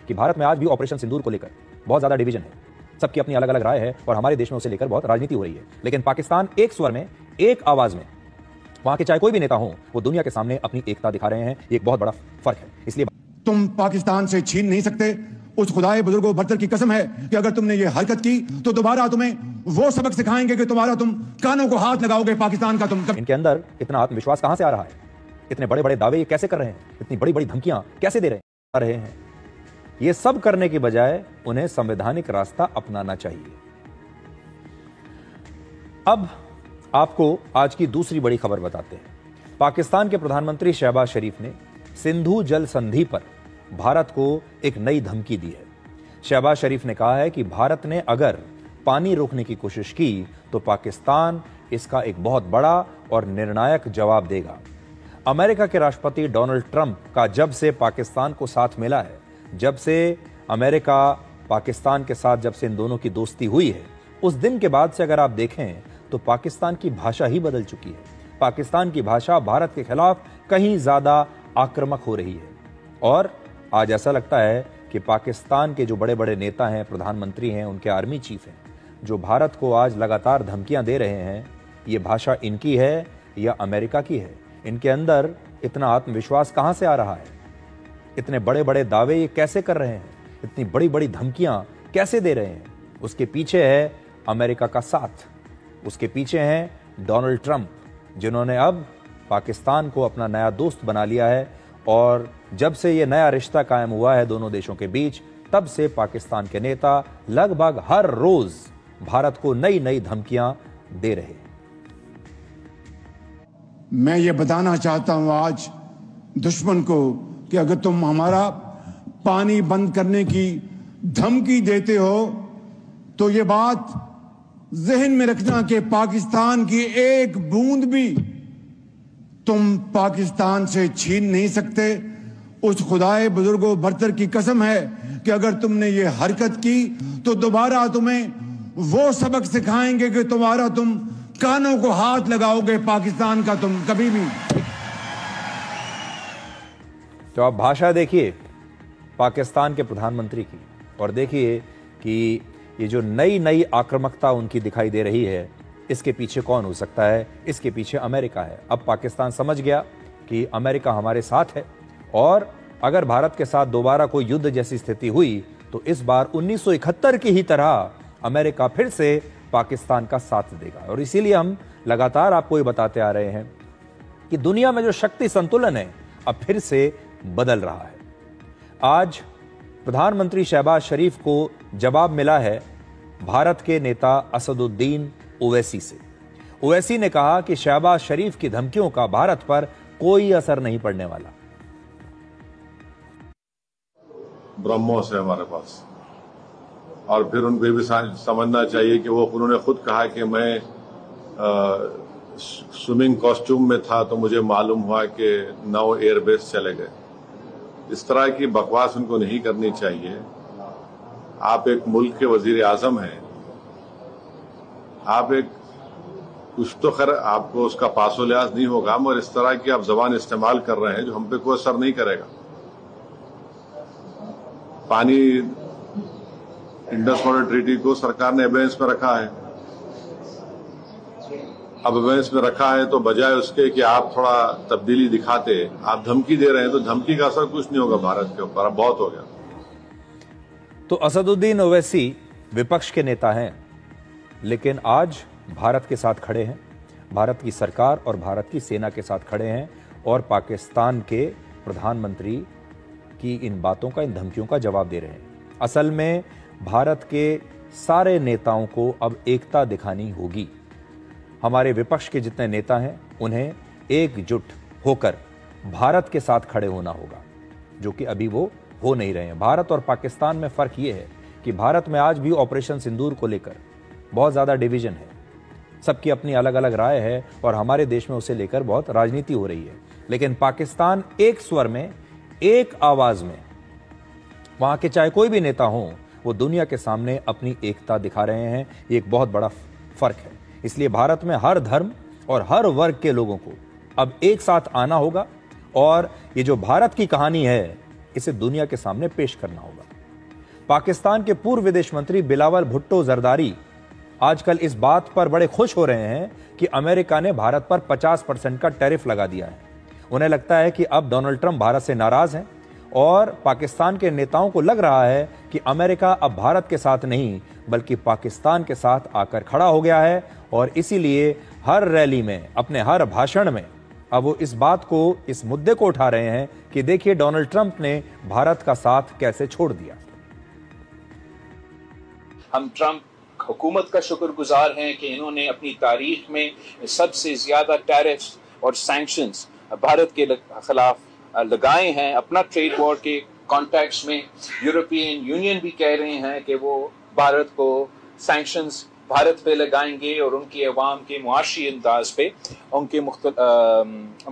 कि भारत में आज भी ऑपरेशन सिंदूर को लेकर बहुत ज्यादा डिवीजन है, सबकी अपनी अलग अलग राय है और हमारे देश में उसे लेकर बहुत राजनीति हो रही है। लेकिन पाकिस्तान एक स्वर में, एक आवाज में, वहां के चाहे कोई भी नेता हो, वो दुनिया के सामने अपनी एकता दिखा रहे हैं। ये एक बहुत बड़ा फर्क है। इसलिए तुम पाकिस्तान से छीन नहीं सकते। उस खुदाए बुजुर्गों बरतर की कसम है कि अगर तुमने ये हरकत की तो दोबारा तुम्हें वो सबक सिखाएंगे कि तुम्हारा तुम कानों को हाथ लगाओगे पाकिस्तान का। तुम इनके अंदर इतना आत्मविश्वास कहां से आ रहा है? इतने बड़े बड़े दावे ये कैसे कर रहे हैं? इतनी बड़ी बड़ी धमकियां कैसे दे रहे हैं? ये सब करने की बजाय उन्हें संवैधानिक रास्ता अपनाना चाहिए। अब आपको आज की दूसरी बड़ी खबर बताते हैं। पाकिस्तान के प्रधानमंत्री शहबाज शरीफ ने सिंधु जल संधि पर भारत को एक नई धमकी दी है। शहबाज शरीफ ने कहा है कि भारत ने अगर पानी रोकने की कोशिश की तो पाकिस्तान इसका एक बहुत बड़ा और निर्णायक जवाब देगा। अमेरिका के राष्ट्रपति डोनाल्ड ट्रंप का जब से पाकिस्तान को साथ मिला है, जब से अमेरिका पाकिस्तान के साथ जब से इन दोनों की दोस्ती हुई है, उस दिन के बाद से अगर आप देखें तो पाकिस्तान की भाषा ही बदल चुकी है। पाकिस्तान की भाषा भारत के खिलाफ कहीं ज्यादा आक्रामक हो रही है। और आज ऐसा लगता है कि पाकिस्तान के जो बड़े बड़े नेता हैं, प्रधानमंत्री हैं, उनके आर्मी चीफ हैं, जो भारत को आज लगातार धमकियां दे रहे हैं, ये भाषा इनकी है या अमेरिका की है? इनके अंदर इतना आत्मविश्वास कहां से आ रहा है? इतने बड़े बड़े दावे ये कैसे कर रहे हैं? इतनी बड़ी बड़ी धमकियां कैसे दे रहे हैं? उसके पीछे है अमेरिका का साथ, उसके पीछे हैं डोनाल्ड ट्रंप, जिन्होंने अब पाकिस्तान को अपना नया दोस्त बना लिया है। और जब से ये नया रिश्ता कायम हुआ है दोनों देशों के बीच, तब से पाकिस्तान के नेता लगभग हर रोज भारत को नई नई धमकियां दे रहे हैं। मैं ये बताना चाहता हूं आज दुश्मन को कि अगर तुम हमारा पानी बंद करने की धमकी देते हो तो ये बात जहन में रखना कि पाकिस्तान की एक बूंद भी तुम पाकिस्तान से छीन नहीं सकते। उस खुदाए बुजुर्गों बरतर की कसम है कि अगर तुमने ये हरकत की तो दोबारा तुम्हें वो सबक सिखाएंगे कि तुम कानों को हाथ लगाओगे पाकिस्तान का। तुम कभी भी। तो आप भाषा देखिए पाकिस्तान के प्रधानमंत्री की, और देखिए कि ये जो नई नई आक्रामकता उनकी दिखाई दे रही है, इसके पीछे कौन हो सकता है? इसके पीछे अमेरिका है। अब पाकिस्तान समझ गया कि अमेरिका हमारे साथ है, और अगर भारत के साथ दोबारा कोई युद्ध जैसी स्थिति हुई तो इस बार 1971 की ही तरह अमेरिका फिर से पाकिस्तान का साथ देगा। और इसीलिए हम लगातार आपको ये बताते आ रहे हैं कि दुनिया में जो शक्ति संतुलन है अब फिर से बदल रहा है। आज प्रधानमंत्री शहबाज शरीफ को जवाब मिला है भारत के नेता असदुद्दीन ओवैसी से। ओवैसी ने कहा कि शहबाज शरीफ की धमकियों का भारत पर कोई असर नहीं पड़ने वाला। ब्रह्मोस है हमारे पास, और फिर उनको भी समझना चाहिए कि उन्होंने खुद कहा कि मैं स्विमिंग कॉस्ट्यूम में था तो मुझे मालूम हुआ कि 9 एयरबेस चले गए। इस तरह की बकवास उनको नहीं करनी चाहिए। आप एक मुल्क के वजीर आजम हैं, आप एक कुछ तो खैर आपको उसका पासो लिहाज नहीं होगा, मगर इस तरह की आप जबान इस्तेमाल कर रहे हैं जो हम पे कोई असर नहीं करेगा। पानी इंडस वाटर ट्रीटी को सरकार ने एबेंस में रखा है। अब एबेंस में रखा है तो बजाय उसके कि आप थोड़ा तब्दीली दिखाते, आप धमकी दे रहे हैं, तो धमकी का असर कुछ नहीं होगा भारत के ऊपर। अब बहुत हो गया। तो असदुद्दीन ओवैसी विपक्ष के नेता हैं, लेकिन आज भारत के साथ खड़े हैं, भारत की सरकार और भारत की सेना के साथ खड़े हैं, और पाकिस्तान के प्रधानमंत्री की इन बातों का, इन धमकियों का जवाब दे रहे हैं। असल में भारत के सारे नेताओं को अब एकता दिखानी होगी। हमारे विपक्ष के जितने नेता हैं उन्हें एकजुट होकर भारत के साथ खड़े होना होगा, जो कि अभी वो हो नहीं रहे हैं। भारत और पाकिस्तान में फर्क ये है कि भारत में आज भी ऑपरेशन सिंदूर को लेकर बहुत ज्यादा डिवीजन है, सबकी अपनी अलग अलग राय है, और हमारे देश में उसे लेकर बहुत राजनीति हो रही है। लेकिन पाकिस्तान एक स्वर में, एक आवाज में, वहां के चाहे कोई भी नेता हो, वो दुनिया के सामने अपनी एकता दिखा रहे हैं। ये एक बहुत बड़ा फर्क है। इसलिए भारत में हर धर्म और हर वर्ग के लोगों को अब एक साथ आना होगा, और ये जो भारत की कहानी है इसे दुनिया के सामने पेश करना होगा। पाकिस्तान के पूर्व विदेश मंत्री बिलावल भुट्टो जरदारी आजकल इस बात पर बड़े खुश हो रहे हैं कि अमेरिका ने भारत पर 50% का टैरिफ लगा दिया है। उन्हें लगता है कि अब डोनाल्ड ट्रंप भारत से नाराज हैं और पाकिस्तान के नेताओं को लग रहा है कि अमेरिका अब भारत के साथ नहीं बल्कि पाकिस्तान के साथ आकर खड़ा हो गया है और इसीलिए हर रैली में, अपने हर भाषण में अब वो इस बात को, इस मुद्दे को उठा रहे हैं कि देखिए डोनाल्ड ट्रंप ने भारत का साथ कैसे छोड़ दिया। हम ट्रंप हुकूमत का शुक्रगुजार हैं कि इन्होंने अपनी तारीख में सबसे ज्यादा टैरिफ्स और सैंक्शंस भारत के खिलाफ लगाए हैं। अपना ट्रेड वॉर के कॉन्टेक्स्ट में यूरोपियन यूनियन भी कह रहे हैं कि वो भारत को सैंक्शंस भारत पे लगाएंगे और उनकी अवाम के मुआशी अंदाज पे उनके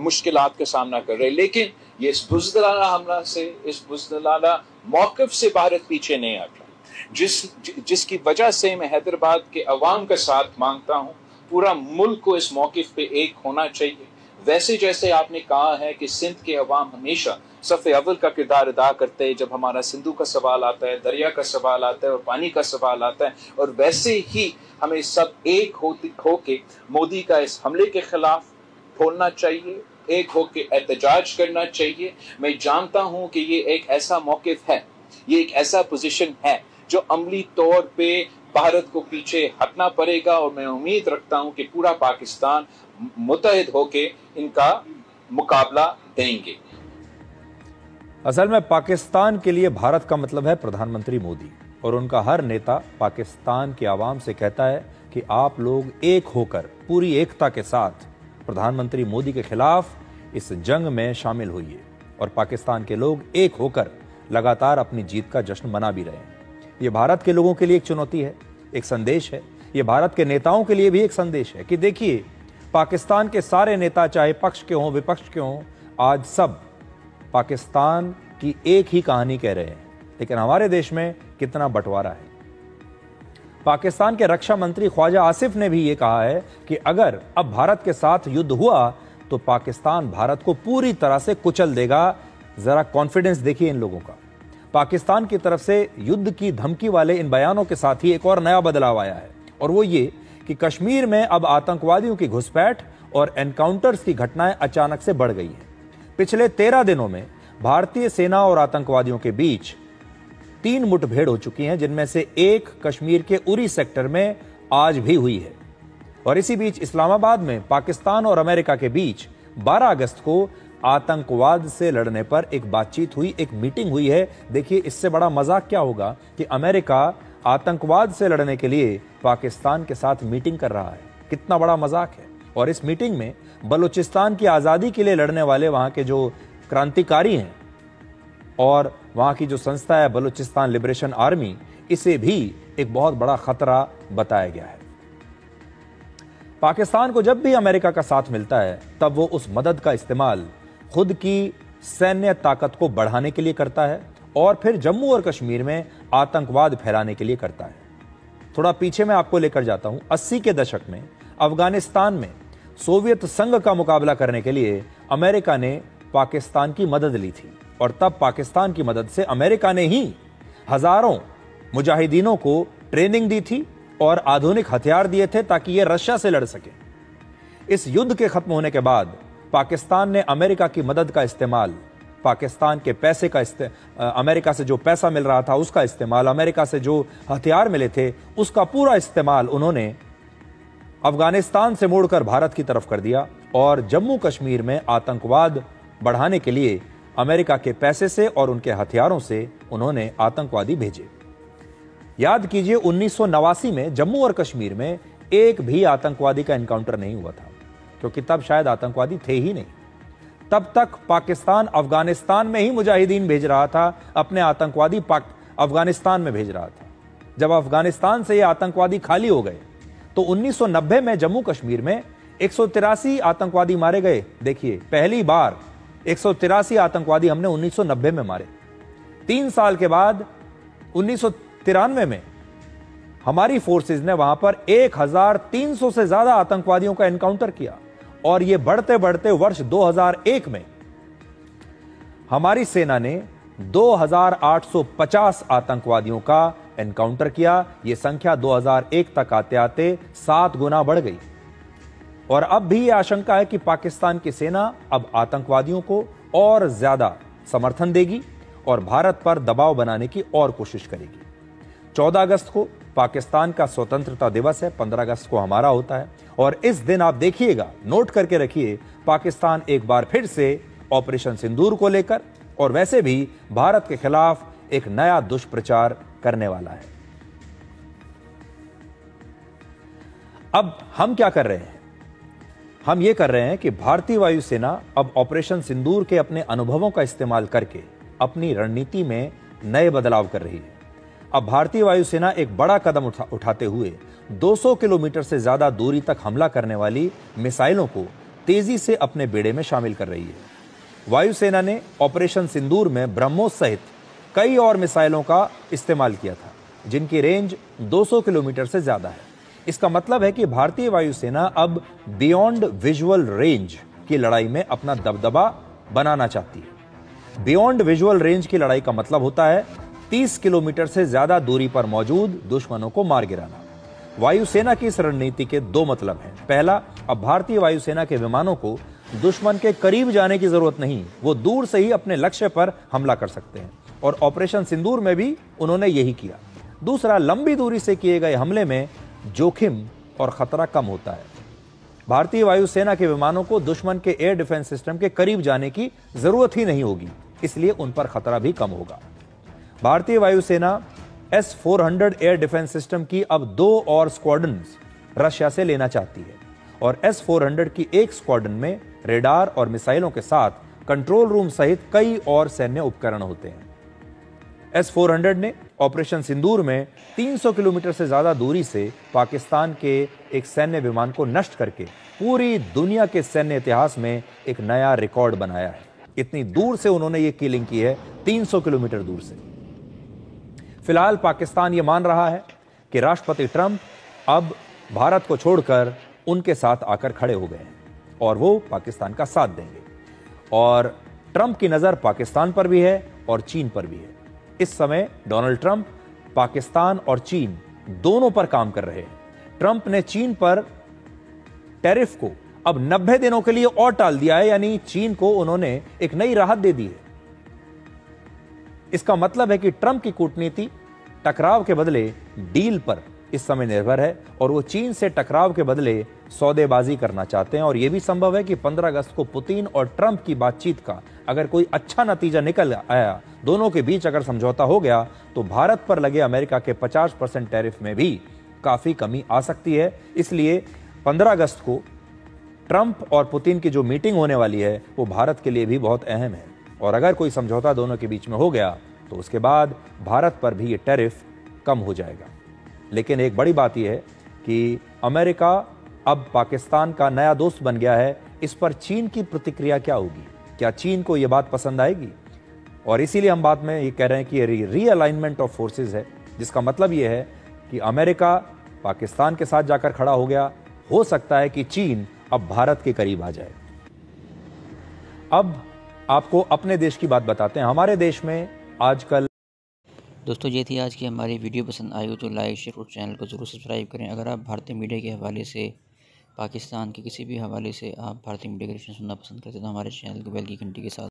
मुश्किलात का सामना कर रहे हैं। लेकिन ये इस बुज़दिलाना हमला से, इस बुज़दिलाना मौक़िफ़ से भारत पीछे नहीं हट रहा, जिसकी वजह से मैं हैदराबाद के अवाम का साथ मांगता हूँ। पूरा मुल्क को इस मौक़िफ़ पे एक होना चाहिए। वैसे जैसे आपने कहा है कि सिंध के अवाम हमेशा सफ़े अव्वल का किरदार अदा करते हैं जब हमारा सिंधु का सवाल आता है, दरिया का सवाल आता है और पानी का सवाल आता है, और वैसे ही हमें सब एक होके मोदी का इस हमले के खिलाफ बोलना चाहिए, एक होके एहतजाज करना चाहिए। मैं जानता हूं कि ये एक ऐसा मौक़िफ़ है, ये एक ऐसा पोजीशन है जो अमली तौर पे भारत को पीछे हटना पड़ेगा और मैं उम्मीद रखता हूं कि पूरा पाकिस्तान मुत्तहिद होके इनका मुकाबला देंगे। असल में पाकिस्तान के लिए भारत का मतलब है प्रधानमंत्री मोदी, और उनका हर नेता पाकिस्तान के आवाम से कहता है कि आप लोग एक होकर पूरी एकता के साथ प्रधानमंत्री मोदी के खिलाफ इस जंग में शामिल होइए। और पाकिस्तान के लोग एक होकर लगातार अपनी जीत का जश्न मना भी रहे हैं। ये भारत के लोगों के लिए एक चुनौती है, एक संदेश है। ये भारत के नेताओं के लिए भी एक संदेश है कि देखिए पाकिस्तान के सारे नेता, चाहे पक्ष के हों विपक्ष के हों, आज सब पाकिस्तान की एक ही कहानी कह रहे हैं। लेकिन हमारे देश में कितना बंटवारा है। पाकिस्तान के रक्षा मंत्री ख्वाजा आसिफ ने भी ये कहा है कि अगर अब भारत के साथ युद्ध हुआ तो पाकिस्तान भारत को पूरी तरह से कुचल देगा। जरा कॉन्फिडेंस देखिए इन लोगों का। पाकिस्तान की तरफ से युद्ध की धमकी वाले इन बयानों के साथ ही एक और नया बदलाव आया है, और वो ये कि कश्मीर में अब आतंकवादियों की घुसपैठ और एनकाउंटर्स की घटनाएं अचानक से बढ़ गई हैं। पिछले 13 दिनों में भारतीय सेना और आतंकवादियों के बीच 3 मुठभेड़ हो चुकी हैं, जिनमें से एक कश्मीर के उरी सेक्टर में आज भी हुई है। और इसी बीच इस्लामाबाद में पाकिस्तान और अमेरिका के बीच 12 अगस्त को आतंकवाद से लड़ने पर एक बातचीत हुई, एक मीटिंग हुई है। देखिए इससे बड़ा मजाक क्या होगा कि अमेरिका आतंकवाद से लड़ने के लिए पाकिस्तान के साथ मीटिंग कर रहा है। कितना बड़ा मजाक है। और इस मीटिंग में बलूचिस्तान की आज़ादी के लिए लड़ने वाले वहां के जो क्रांतिकारी हैं और वहां की जो संस्था है बलूचिस्तान लिबरेशन आर्मी, इसे भी एक बहुत बड़ा खतरा बताया गया है। पाकिस्तान को जब भी अमेरिका का साथ मिलता है तब वो उस मदद का इस्तेमाल खुद की सैन्य ताकत को बढ़ाने के लिए करता है और फिर जम्मू और कश्मीर में आतंकवाद फैलाने के लिए करता है। थोड़ा पीछे मैं आपको लेकर जाता हूं। 80 के दशक में अफगानिस्तान में सोवियत संघ का मुकाबला करने के लिए अमेरिका ने पाकिस्तान की मदद ली थी, और तब पाकिस्तान की मदद से अमेरिका ने ही हजारों मुजाहिदीनों को ट्रेनिंग दी थी और आधुनिक हथियार दिए थे ताकि ये रशिया से लड़ सके। इस युद्ध के खत्म होने के बाद पाकिस्तान ने अमेरिका की मदद का इस्तेमाल, पाकिस्तान के पैसे का अमेरिका से जो पैसा मिल रहा था उसका इस्तेमाल, अमेरिका से जो हथियार मिले थे उसका पूरा इस्तेमाल उन्होंने अफगानिस्तान से मोड़कर भारत की तरफ कर दिया। और जम्मू कश्मीर में आतंकवाद बढ़ाने के लिए अमेरिका के पैसे से और उनके हथियारों से उन्होंने आतंकवादी भेजे। याद कीजिए 1989 में जम्मू और कश्मीर में एक भी आतंकवादी का एनकाउंटर नहीं हुआ था, क्योंकि तब शायद आतंकवादी थे ही नहीं। तब तक पाकिस्तान अफगानिस्तान में ही मुजाहिदीन भेज रहा था, अपने आतंकवादी अफगानिस्तान में भेज रहा था। जब अफगानिस्तान से ये आतंकवादी खाली हो गए तो 1990 में जम्मू कश्मीर में 183 आतंकवादी मारे गए। देखिए पहली बार 183 आतंकवादी हमने 1990 में मारे। 3 साल के बाद 1993 में हमारी फोर्सेस ने वहां पर 1300 से ज्यादा आतंकवादियों का एनकाउंटर किया, और यह बढ़ते बढ़ते वर्ष 2001 में हमारी सेना ने 2850 आतंकवादियों का एनकाउंटर किया। यह संख्या 2001 तक आते आते 7 गुना बढ़ गई। और अब भी यह आशंका है कि पाकिस्तान की सेना अब आतंकवादियों को और ज्यादा समर्थन देगी और भारत पर दबाव बनाने की और कोशिश करेगी। 14 अगस्त को पाकिस्तान का स्वतंत्रता दिवस है, 15 अगस्त को हमारा होता है। और इस दिन आप देखिएगा, नोट करके रखिए, पाकिस्तान एक बार फिर से ऑपरेशन सिंदूर को लेकर और वैसे भी भारत के खिलाफ एक नया दुष्प्रचार करने वाला है। अब हम क्या कर रहे हैं? हम ये कर रहे हैं कि भारतीय वायुसेना अब ऑपरेशन सिंदूर के अपने अनुभवों का इस्तेमाल करके अपनी रणनीति में नए बदलाव कर रही है। अब भारतीय वायुसेना एक बड़ा कदम उठाते हुए 200 किलोमीटर से ज्यादा दूरी तक हमला करने वाली मिसाइलों को तेजी से अपने बेड़े में शामिल कर रही है। वायुसेना ने ऑपरेशन सिंदूर में ब्रह्मोस सहित कई और मिसाइलों का इस्तेमाल किया था, जिनकी रेंज 200 किलोमीटर से ज्यादा है। इसका मतलब है कि भारतीय वायुसेना अब बियॉन्ड विजुअल रेंज की लड़ाई में अपना दबदबा बनाना चाहती है। बियॉन्ड विजुअल रेंज की लड़ाई का मतलब होता है 30 किलोमीटर से ज्यादा दूरी पर मौजूद दुश्मनों को मार गिराना। वायुसेना की इस रणनीति के दो मतलब हैं। पहला, अब भारतीय वायुसेना के विमानों को दुश्मन के करीब जाने की जरूरत नहीं, वो दूर से ही अपने लक्ष्य पर हमला कर सकते हैं और ऑपरेशन सिंदूर में भी उन्होंने यही किया। दूसरा, लंबी दूरी से किए गए हमले में जोखिम और खतरा कम होता है। भारतीय वायुसेना के विमानों को दुश्मन के एयर डिफेंस सिस्टम के करीब जाने की जरूरत ही नहीं होगी, इसलिए उन पर खतरा भी कम होगा। भारतीय वायुसेना S-400 एयर डिफेंस सिस्टम की अब 2 और स्क्वाड्रन्स रशिया से लेना चाहती है और S-400 की एक स्क्वाड्रन में रेडार और मिसाइलों के साथ कंट्रोल रूम सहित कई और सैन्य उपकरण होते हैं। S-400 ने ऑपरेशन सिंदूर में 300 किलोमीटर से ज्यादा दूरी से पाकिस्तान के एक सैन्य विमान को नष्ट करके पूरी दुनिया के सैन्य इतिहास में एक नया रिकॉर्ड बनाया है। इतनी दूर से उन्होंने ये किलिंग की है, 300 किलोमीटर दूर से। फिलहाल पाकिस्तान ये मान रहा है कि राष्ट्रपति ट्रंप अब भारत को छोड़कर उनके साथ आकर खड़े हो गए हैं और वो पाकिस्तान का साथ देंगे। और ट्रंप की नजर पाकिस्तान पर भी है और चीन पर भी है। इस समय डोनाल्ड ट्रंप पाकिस्तान और चीन दोनों पर काम कर रहे हैं। ट्रंप ने चीन पर टैरिफ को अब 90 दिनों के लिए और टाल दिया है, यानी चीन को उन्होंने एक नई राहत दे दी है। इसका मतलब है कि ट्रंप की कूटनीति टकराव के बदले डील पर इस समय निर्भर है और वो चीन से टकराव के बदले सौदेबाजी करना चाहते हैं। और यह भी संभव है कि 15 अगस्त को पुतिन और ट्रंप की बातचीत का अगर कोई अच्छा नतीजा निकल आया, दोनों के बीच अगर समझौता हो गया, तो भारत पर लगे अमेरिका के 50% टैरिफ में भी काफी कमी आ सकती है। इसलिए 15 अगस्त को ट्रंप और पुतिन की जो मीटिंग होने वाली है वो भारत के लिए भी बहुत अहम है। और अगर कोई समझौता दोनों के बीच में हो गया तो उसके बाद भारत पर भी ये टैरिफ कम हो जाएगा। लेकिन एक बड़ी बात यह है कि अमेरिका अब पाकिस्तान का नया दोस्त बन गया है। इस पर चीन की प्रतिक्रिया क्या होगी? क्या चीन को यह बात पसंद आएगी? और इसीलिए हम बात में ये कह रहे हैं कि ये रीअलाइनमेंट ऑफ फोर्सेस है, जिसका मतलब यह है कि अमेरिका पाकिस्तान के साथ जाकर खड़ा हो गया। हो सकता है कि चीन अब भारत के करीब आ जाए। अब आपको अपने देश की बात बताते हैं। हमारे देश में आजकल दोस्तों, ये थी आज की हमारी वीडियो। पसंद आई हो तो लाइक शेयर और चैनल को ज़रूर सब्सक्राइब करें। अगर आप भारतीय मीडिया के हवाले से, पाकिस्तान के किसी भी हवाले से आप भारतीय मीडिया के रिएक्शन सुनना पसंद करते हैं तो हमारे चैनल को बेल की घंटी के साथ